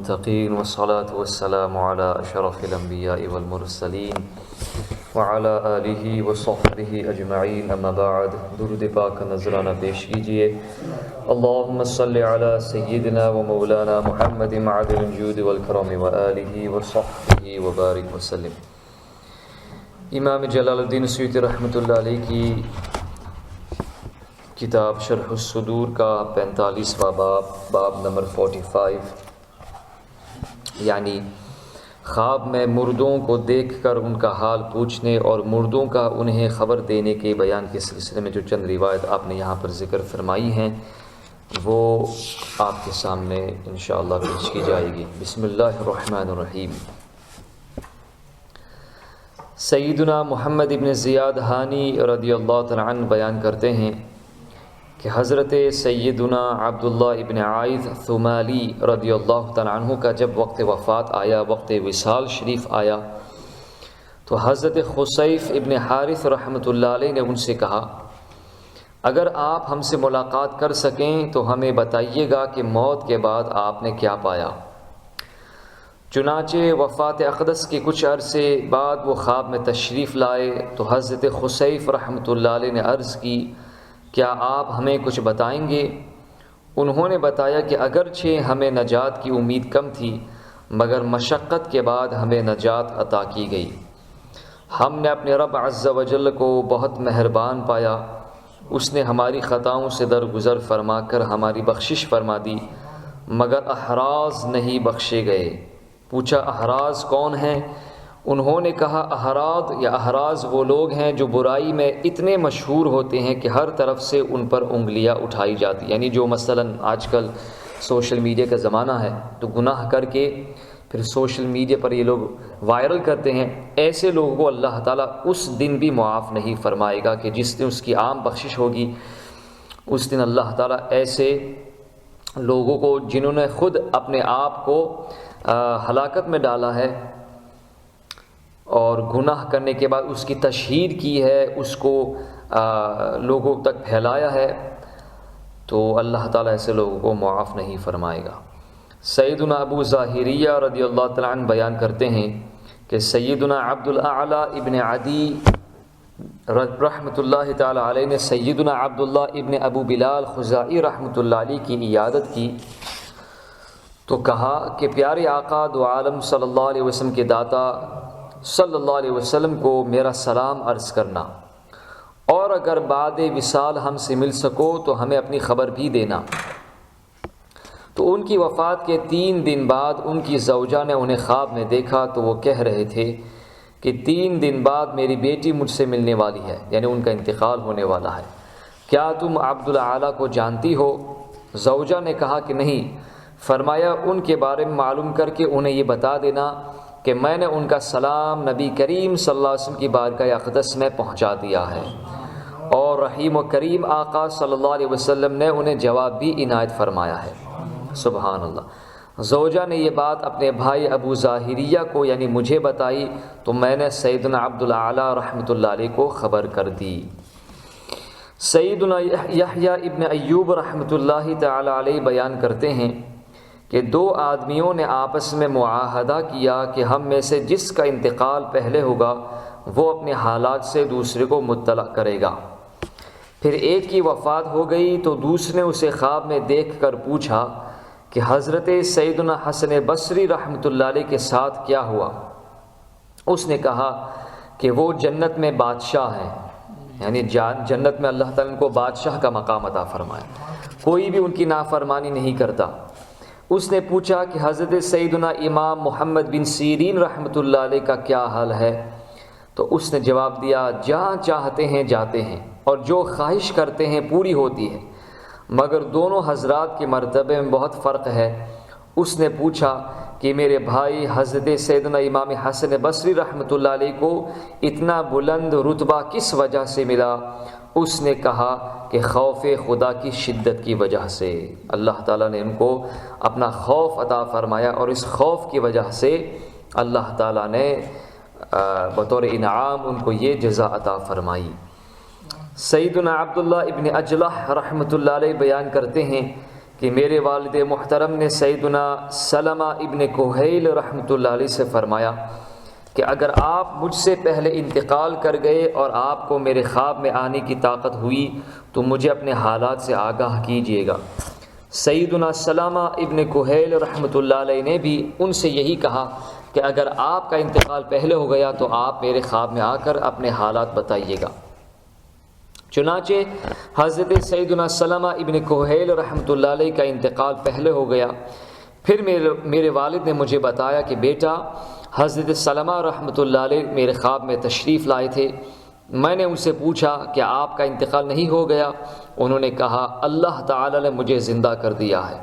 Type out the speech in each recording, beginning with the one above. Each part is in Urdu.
المتقين والصلاة والسلام على أشرف الأنبياء والمرسلين وعلى آله وصحبه أجمعين اما بعد درود پاک نذرانہ پیش کیجئے اللهم صل على سيدنا ومولانا محمد معدن الجود والكرم وآله وصحبه وبارك وسلم۔ امام جلال الدین سیوطی رحمۃ اللہ علیہ کی کتاب شرح الصدور کا 45واں باب نمبر 45، یعنی خواب میں مردوں کو دیکھ کر ان کا حال پوچھنے اور مردوں کا انہیں خبر دینے کے بیان کے سلسلے میں جو چند روایت آپ نے یہاں پر ذکر فرمائی ہیں وہ آپ کے سامنے انشاءاللہ پیش کی جائے گی۔ بسم اللہ الرحمن الرحیم۔ سیدنا محمد ابن زیاد ہانی رضی اللہ تعالیٰ عنہ بیان کرتے ہیں کہ حضرت سیدنا عبداللہ ابن عائذ ثمالی رضی اللہ تعالیٰ عنہ کا جب وقت وفات آیا، وقت وصال شریف آیا، تو حضرت خصیف ابن حارث رحمۃ اللہ علیہ نے ان سے کہا اگر آپ ہم سے ملاقات کر سکیں تو ہمیں بتائیے گا کہ موت کے بعد آپ نے کیا پایا۔ چنانچہ وفات اقدس کے کچھ عرصے بعد وہ خواب میں تشریف لائے تو حضرت خصیف رحمۃ اللہ علیہ نے عرض کی کیا آپ ہمیں کچھ بتائیں گے؟ انہوں نے بتایا کہ اگرچہ ہمیں نجات کی امید کم تھی مگر مشقت کے بعد ہمیں نجات عطا کی گئی۔ ہم نے اپنے رب عز و جل کو بہت مہربان پایا، اس نے ہماری خطاؤں سے درگزر فرما کر ہماری بخشش فرما دی، مگر احراز نہیں بخشے گئے۔ پوچھا احراز کون ہیں؟ انہوں نے کہا احراز وہ لوگ ہیں جو برائی میں اتنے مشہور ہوتے ہیں کہ ہر طرف سے ان پر انگلیاں اٹھائی جاتی، یعنی جو مثلا آج کل سوشل میڈیا کا زمانہ ہے تو گناہ کر کے پھر سوشل میڈیا پر یہ لوگ وائرل کرتے ہیں، ایسے لوگوں کو اللہ تعالیٰ اس دن بھی معاف نہیں فرمائے گا کہ جس دن اس کی عام بخشش ہوگی۔ اس دن اللہ تعالیٰ ایسے لوگوں کو جنہوں نے خود اپنے آپ کو ہلاکت میں ڈالا ہے اور گناہ کرنے کے بعد اس کی تشہیر کی ہے، اس کو لوگوں تک پھیلایا ہے، تو اللہ تعالیٰ ایسے لوگوں کو معاف نہیں فرمائے گا۔ سیدنا ابو ظاہریہ رضی اللہ تعالیٰ عنہ بیان کرتے ہیں کہ سیدنا عبد الاعلی ابن عدی رحمۃ اللہ تعالیٰ علیہ نے سیدنا عبداللہ ابن ابو بلال خزاعی رحمۃ اللہ علیہ کی عیادت کی تو کہا کہ پیارے آقا دو عالم صلی اللہ علیہ وسلم کے داتا صلی اللہ علیہ وسلم کو میرا سلام عرض کرنا، اور اگر بعد وصال ہم سے مل سکو تو ہمیں اپنی خبر بھی دینا۔ تو ان کی وفات کے 3 دن بعد ان کی زوجہ نے انہیں خواب میں دیکھا تو وہ کہہ رہے تھے کہ 3 دن بعد میری بیٹی مجھ سے ملنے والی ہے، یعنی ان کا انتقال ہونے والا ہے، کیا تم عبد الاعلی کو جانتی ہو؟ زوجہ نے کہا کہ نہیں۔ فرمایا ان کے بارے میں معلوم کر کے انہیں یہ بتا دینا کہ میں نے ان کا سلام نبی کریم صلی اللہ علیہ وسلم کی بارگاہ اقدس میں پہنچا دیا ہے، اور رحیم و کریم آقا صلی اللہ علیہ وسلم نے انہیں جواب بھی عنایت فرمایا ہے۔ سبحان اللہ۔ زوجہ نے یہ بات اپنے بھائی ابو ظاہریہ کو یعنی مجھے بتائی تو میں نے سیدنا عبد الاعلی رحمۃ اللہ علیہ کو خبر کر دی۔ سیدنا یحییٰ ابن ایوب رحمۃ اللہ تعالی علیہ بیان کرتے ہیں کہ 2 آدمیوں نے آپس میں معاہدہ کیا کہ ہم میں سے جس کا انتقال پہلے ہوگا وہ اپنے حالات سے دوسرے کو مطلع کرے گا۔ پھر ایک کی وفات ہو گئی تو دوسرے نے اسے خواب میں دیکھ کر پوچھا کہ حضرت سیدنا حسن بصری رحمۃ اللہ علیہ کے ساتھ کیا ہوا؟ اس نے کہا کہ وہ جنت میں بادشاہ ہیں، یعنی جنت میں اللہ تعالیٰ ان کو بادشاہ کا مقام عطا فرمایا، کوئی بھی ان کی نافرمانی نہیں کرتا۔ اس نے پوچھا کہ حضرت سیدنا امام محمد بن سیرین رحمۃ اللہ علیہ کا کیا حال ہے؟ تو اس نے جواب دیا جہاں چاہتے ہیں جاتے ہیں اور جو خواہش کرتے ہیں پوری ہوتی ہے، مگر دونوں حضرات کے مرتبے میں بہت فرق ہے۔ اس نے پوچھا کہ میرے بھائی حضرت سیدنا امام حسن بصری رحمۃ اللہ علیہ کو اتنا بلند رتبہ کس وجہ سے ملا؟ اس نے کہا کہ خوف خدا کی شدت کی وجہ سے اللہ تعالیٰ نے ان کو اپنا خوف عطا فرمایا، اور اس خوف کی وجہ سے اللہ تعالیٰ نے بطور انعام ان کو یہ جزا عطا فرمائی۔ سیدنا عبداللہ ابن اجلح رحمۃ اللہ علیہ بیان کرتے ہیں کہ میرے والد محترم نے سیدنا سلمہ ابن کہیل رحمۃ اللہ علیہ سے فرمایا کہ اگر آپ مجھ سے پہلے انتقال کر گئے اور آپ کو میرے خواب میں آنے کی طاقت ہوئی تو مجھے اپنے حالات سے آگاہ کیجیے گا۔ سیدنا سلمہ ابن کہیل رحمۃ اللہ علیہ نے بھی ان سے یہی کہا کہ اگر آپ کا انتقال پہلے ہو گیا تو آپ میرے خواب میں آ کر اپنے حالات بتائیے گا۔ چنانچہ حضرت سیدنا سلمہ ابن کہیل رحمۃ اللہ علیہ کا انتقال پہلے ہو گیا۔ پھر میرے والد نے مجھے بتایا کہ بیٹا حضرت سلمہ رحمۃ اللہ علیہ میرے خواب میں تشریف لائے تھے۔ میں نے ان سے پوچھا کہ آپ کا انتقال نہیں ہو گیا؟ انہوں نے کہا اللہ تعالی نے مجھے زندہ کر دیا ہے۔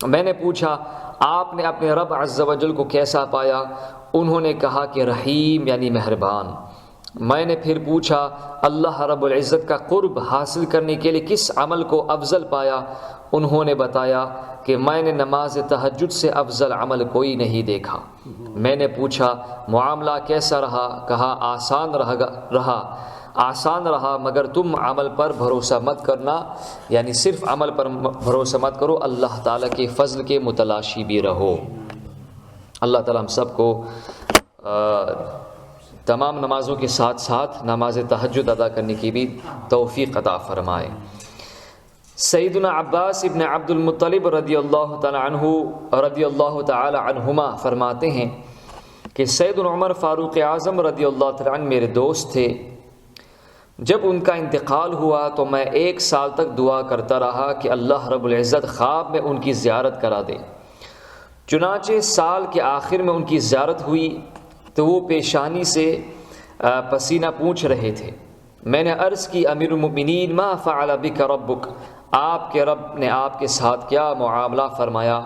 میں نے پوچھا آپ نے اپنے رب عز و جل کو کیسا پایا؟ انہوں نے کہا کہ رحیم یعنی مہربان۔ میں نے پھر پوچھا اللہ رب العزت کا قرب حاصل کرنے کے لیے کس عمل کو افضل پایا؟ انہوں نے بتایا کہ میں نے نماز تہجد سے افضل عمل کوئی نہیں دیکھا۔ میں نے پوچھا معاملہ کیسا رہا؟ کہا آسان رہا مگر تم عمل پر بھروسہ مت کرنا، یعنی صرف عمل پر بھروسہ مت کرو، اللہ تعالیٰ کے فضل کے متلاشی بھی رہو۔ اللہ تعالیٰ ہم سب کو تمام نمازوں کے ساتھ ساتھ نماز تہجد ادا کرنے کی بھی توفیق عطا فرمائے۔ سیدنا عباس ابن عبد المطلب رضی اللہ تعالی عنہما فرماتے ہیں کہ سیدنا عمر فاروق اعظم رضی اللہ تعالی عنہ میرے دوست تھے۔ جب ان کا انتقال ہوا تو میں 1 سال تک دعا کرتا رہا کہ اللہ رب العزت خواب میں ان کی زیارت کرا دے۔ چنانچہ سال کے آخر میں ان کی زیارت ہوئی تو وہ پیشانی سے پسینہ پونچھ رہے تھے۔ میں نے عرض کی امیر المؤمنین ما فعل بک ربک، آپ کے رب نے آپ کے ساتھ کیا معاملہ فرمایا؟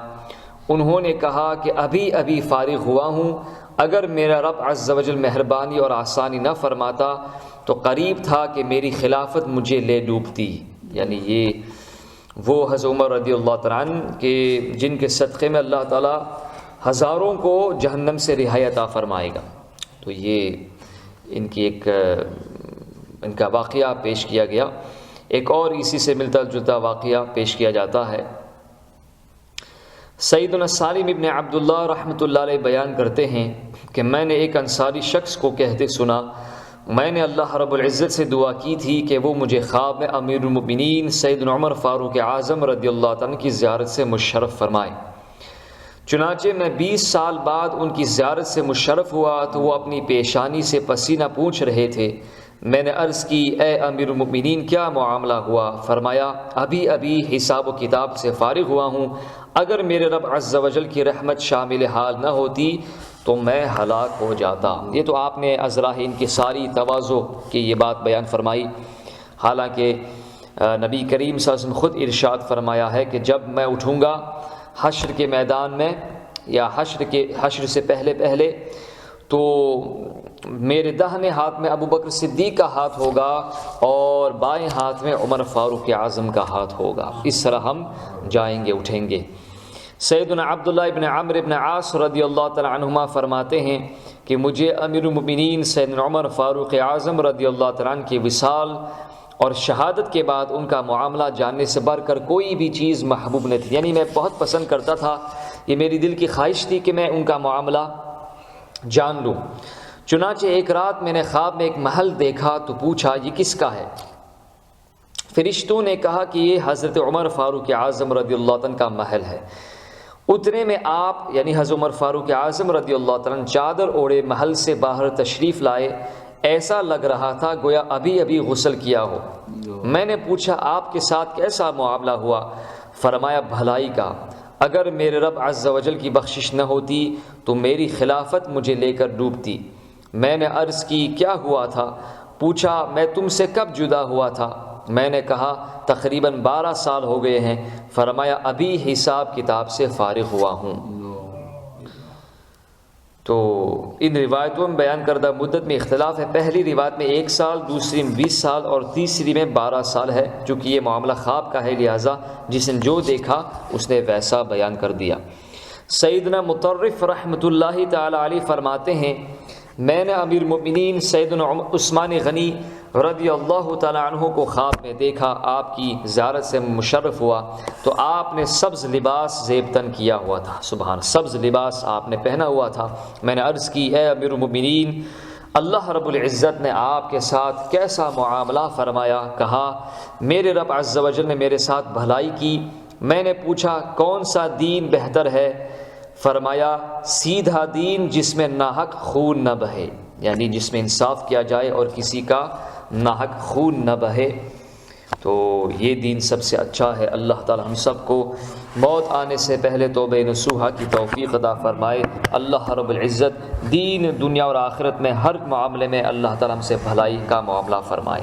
انہوں نے کہا کہ ابھی فارغ ہوا ہوں، اگر میرا رب عز و جل مہربانی اور آسانی نہ فرماتا تو قریب تھا کہ میری خلافت مجھے لے ڈوبتی۔ یعنی یہ وہ حضرت عمر رضی اللہ تعالیٰ عنہ کہ جن کے صدقے میں اللہ تعالیٰ ہزاروں کو جہنم سے رہائی عطا فرمائے گا۔ تو یہ ان کا واقعہ پیش کیا گیا۔ ایک اور اسی سے ملتا جلتا واقعہ پیش کیا جاتا ہے۔ سیدنا سالم ابن عبداللہ رحمۃ اللہ علیہ بیان کرتے ہیں کہ میں نے ایک انصاری شخص کو کہتے سنا، میں نے اللہ رب العزت سے دعا کی تھی کہ وہ مجھے خواب میں امیر المؤمنین سیدنا عمر فاروق اعظم رضی اللہ عنہ کی زیارت سے مشرف فرمائے۔ چنانچہ میں 20 سال بعد ان کی زیارت سے مشرف ہوا تو وہ اپنی پیشانی سے پسینہ پونچھ رہے تھے۔ میں نے عرض کی اے امیر المؤمنین کیا معاملہ ہوا؟ فرمایا ابھی حساب و کتاب سے فارغ ہوا ہوں، اگر میرے رب عز و جل کی رحمت شامل حال نہ ہوتی تو میں ہلاک ہو جاتا۔ یہ تو آپ نے ازراہ انکساری تواضع کی یہ بات بیان فرمائی، حالانکہ نبی کریم صلی اللہ علیہ وسلم خود ارشاد فرمایا ہے کہ جب میں اٹھوں گا حشر کے میدان میں یا حشر سے پہلے تو میرے داہنے ہاتھ میں ابو بکر صدیق کا ہاتھ ہوگا اور بائیں ہاتھ میں عمر فاروق اعظم کا ہاتھ ہوگا، اس طرح ہم جائیں گے اٹھیں گے۔ سیدنا عبداللہ ابن عمرو ابن عاص رضی اللہ تعالی عنہما فرماتے ہیں کہ مجھے امیر المؤمنین سیدنا عمر فاروق اعظم رضی اللہ تعالی عنہ کی وصال اور شہادت کے بعد ان کا معاملہ جاننے سے بڑھ کر کوئی بھی چیز محبوب نہ تھی، یعنی میں بہت پسند کرتا تھا، یہ میری دل کی خواہش تھی کہ میں ان کا معاملہ جان لوں۔ چنانچہ ایک رات میں نے خواب میں ایک محل دیکھا تو پوچھا یہ کس کا ہے؟ فرشتوں نے کہا کہ یہ حضرت عمر فاروق اعظم رضی اللہ عنہ کا محل ہے۔ اتنے میں آپ یعنی حضرت عمر فاروق اعظم رضی اللہ عنہ چادر اوڑے محل سے باہر تشریف لائے، ایسا لگ رہا تھا گویا ابھی غسل کیا ہو۔ میں نے پوچھا آپ کے ساتھ کیسا معاملہ ہوا؟ فرمایا بھلائی کا، اگر میرے رب عز و جل کی بخشش نہ ہوتی تو میری خلافت مجھے لے کر ڈوبتی۔ میں نے عرض کی کیا ہوا تھا؟ پوچھا میں تم سے کب جدا ہوا تھا؟ میں نے کہا تقریباً 12 سال ہو گئے ہیں۔ فرمایا ابھی حساب کتاب سے فارغ ہوا ہوں۔ تو ان روایتوں میں بیان کردہ مدت میں اختلاف ہے، پہلی روایت میں 1 سال، دوسری میں 20 سال اور تیسری میں 12 سال ہے، چونکہ یہ معاملہ خواب کا ہے لہٰذا جس نے جو دیکھا اس نے ویسا بیان کر دیا۔ سیدنا مطرف رحمۃ اللہ تعالی علیہ فرماتے ہیں میں نے امیر المؤمنین سیدنا عثمان غنی رضی اللہ تعالیٰ عنہ کو خواب میں دیکھا، آپ کی زیارت سے مشرف ہوا تو آپ نے سبز لباس زیب تن کیا ہوا تھا، سبحان، سبز لباس آپ نے پہنا ہوا تھا۔ میں نے عرض کی، اے امیر المؤمنین، اللہ رب العزت نے آپ کے ساتھ کیسا معاملہ فرمایا؟ کہا، میرے رب عز و جل نے میرے ساتھ بھلائی کی۔ میں نے پوچھا کون سا دین بہتر ہے؟ فرمایا سیدھا دین جس میں ناحق خون نہ بہے، یعنی جس میں انصاف کیا جائے اور کسی کا ناحق خون نہ بہے، تو یہ دین سب سے اچھا ہے۔ اللہ تعالی ہم سب کو موت آنے سے پہلے توبہ نصوحہ کی توفیق عطا فرمائے۔ اللہ رب العزت دین، دنیا اور آخرت میں ہر معاملے میں اللہ تعالی ہم سے بھلائی کا معاملہ فرمائے۔